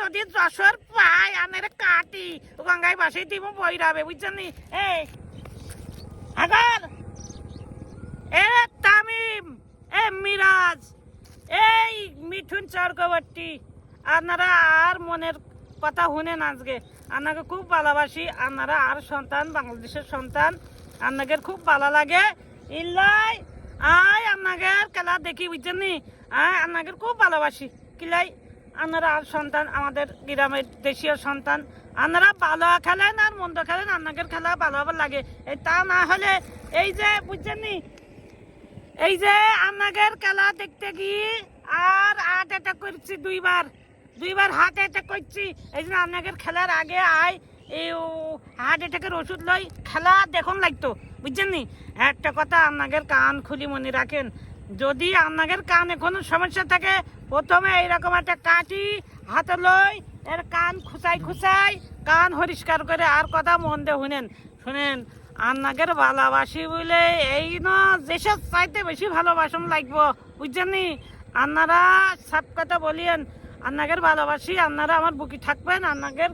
যদি যশোর পাই আনের কাটি গঙ্গায় বাসে দিব বইরাবে বুঝছেন এই আগার এ তামিম এ মিরাজ এই মিঠুন চক্রবর্তী আপনারা আর মনের কথা শুনেন আজকে আপনাকে খুব ভালোবাসি আপনারা আর সন্তান বাংলাদেশের সন্তান আপনাদের খুব ভালো লাগে ইল্লাই আয় আপনাদের খেলা দেখি বুঝছেন আপনাদের খুব ভালোবাসি কিলাই আপনারা আর সন্তান আমাদের গ্রামের দেশীয় সন্তান আপনারা ভালো খেলেন আর মন্দ খেলেন আপনাদের খেলা ভালো লাগে এই তা না হলে এই যে বুঝছেন এই যে আপনাদের খেলা দেখতে গিয়ে আর হার্ট অ্যাটাক করছি দুইবার হার্ট অ্যাটাক করছি এই জন্য আপনাদের খেলার আগে আয় এই হার্ট অ্যাটাকের ওষুধ লই খেলা দেখুন লাগতো বুঝছেন একটা কথা আপনাদের কান খুলি মনে রাখেন যদি আপনাদের কানে কোনো সমস্যা থাকে প্রথমে এইরকম একটা কাঠি হাতে লই এর কান খুচাই কান পরিষ্কার করে আর কথা মন দিয়ে শুনেন আপনাদের ভালোবাসি বলে এই না যেসব চাইতে বেশি ভালোবাসন লাগবো বুঝছেন আপনারা সব কথা বলিয়েন আপনাদের ভালোবাসি আপনারা আমার বুকে থাকবেন আপনাদের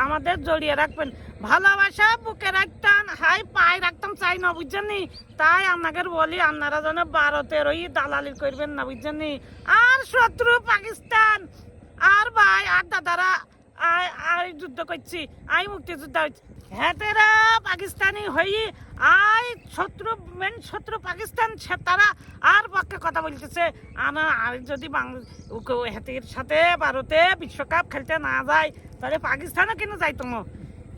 আমাদের জড়িয়ে রাখবেন ভালোবাসা বুকে রাখতাম হাই পায়ে রাখতাম চাই না বুঝছেন তাই আপনাদের বলি আপনারা যেন ভারতের ওই দালালি করবেন না বুঝছেন আর শত্রু পাকিস্তান আর ভাই আর দাদারা আর যুদ্ধ করছি আই মুক্তিযুদ্ধ হচ্ছে হেতেরা পাকিস্তানি হয়ে আই শত্রু পাকিস্তান তারা আর পক্ষে কথা বলতেছে আর যদি হেতের সাথে ভারতে বিশ্বকাপ খেলতে না যায় তাহলে পাকিস্তানও কেন যাইতো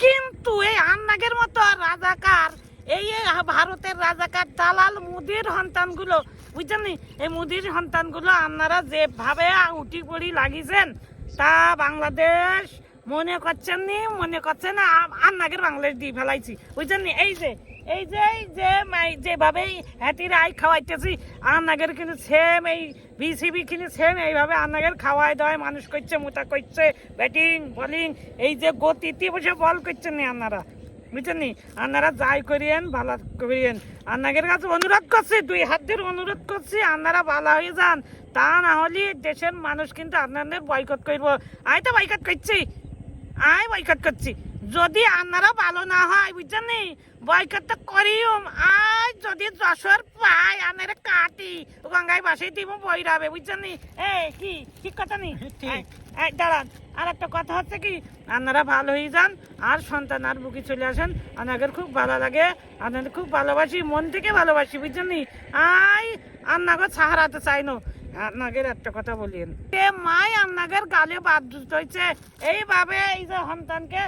কিন্তু এই আন্নাগের মতো রাজাকার এই ভারতের রাজাকার দালাল মুদির সন্তানগুলো বুঝছেন এই মুদির সন্তানগুলো আপনারা যেভাবে উঠি পড়ি লাগিয়েছেন তা বাংলাদেশ মনে করছেন না আন্নাগের বাংলাদেশ দিয়ে ফেলাইছি বুঝছেন যেভাবে হ্যাতির আই খাওয়াইতেছি আন্নাগের কিন্তু সেম এই বিসিবি কিন্তু সেম এইভাবে আন্নাগের খাওয়াই দেওয়ায় মানুষ করছে মোটা করছে ব্যাটিং বলিং এই যে গতিতে বসে বল করছেন আপনারা বুঝছেন আপনারা যাই করিয়েন ভালো করিয়েন আন্নাগের কাছে অনুরোধ করছি 2 হাত দিয়ে অনুরোধ করছি আপনারা ভালো হয়ে যান তা না হলে দেশের মানুষ কিন্তু আপনাদের বয়কট করবো আই তো বয়কট করছি যদি আপনারা ভালো না হয় বুঝছেন বয়কট তো করিও আজ যদি যশোর পাই আনের কাটি গঙ্গায় বাসে দিব বইরাবে বুঝছেন কি ঠিক কথা দাঁড়ান আর একটা কথা হচ্ছে কি আপনারা ভালো হয়ে যান আর সন্তান আর বুকে চলে আসেন আপনাদের খুব ভালো লাগে আপনাদের খুব ভালোবাসি মন থেকে ভালোবাসি বুঝছেন আই আপনাকে সাহারাতে চাই না আপনাদের একটা কথা বলিয়েন মাই আপনাদের গালে বাদ হয়েছে এইভাবে এই যে সন্তানকে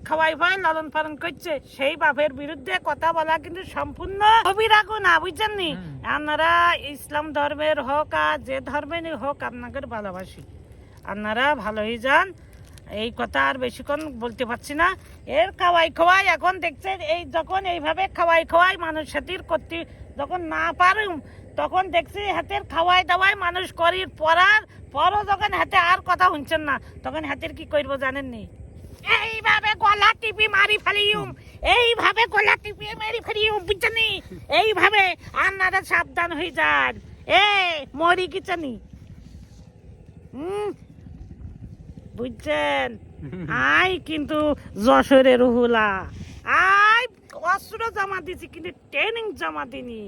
খাওয়াই লালন পালন করছে সেই বাপের বিরুদ্ধে কথা বলা কিন্তু সম্পূর্ণ অবিরাগো না বুঝছেন আপনারা ইসলাম ধর্মের হোক আর যে ধর্মেরই হোক আপনাদের ভালোবাসি আপনারা ভালো হয়ে যান এই কথা আর বেশিক্ষণ বলতে পারছি না এর খাওয়াই এখন দেখছেন এই যখন এইভাবে খাওয়াই মানুষ সাথীর করতে যখন না পারুম তখন দেখছি হাতের খাওয়াই দাওয়াই মানুষ করির পরও যখন হাতে আর কথা শুনছেন না তখন হাতের কি করবো জানেন এইভাবে গলা টিপি মারি ফেলিউম বুঝছেন এইভাবে আপনারা সাবধান হয়ে যান মরি কি জানি বুঝছেন আই কিন্তু যশোরের হুলা আই অস্ত্র জমা দিছি কিন্তু ট্রেনিং জমা দিনি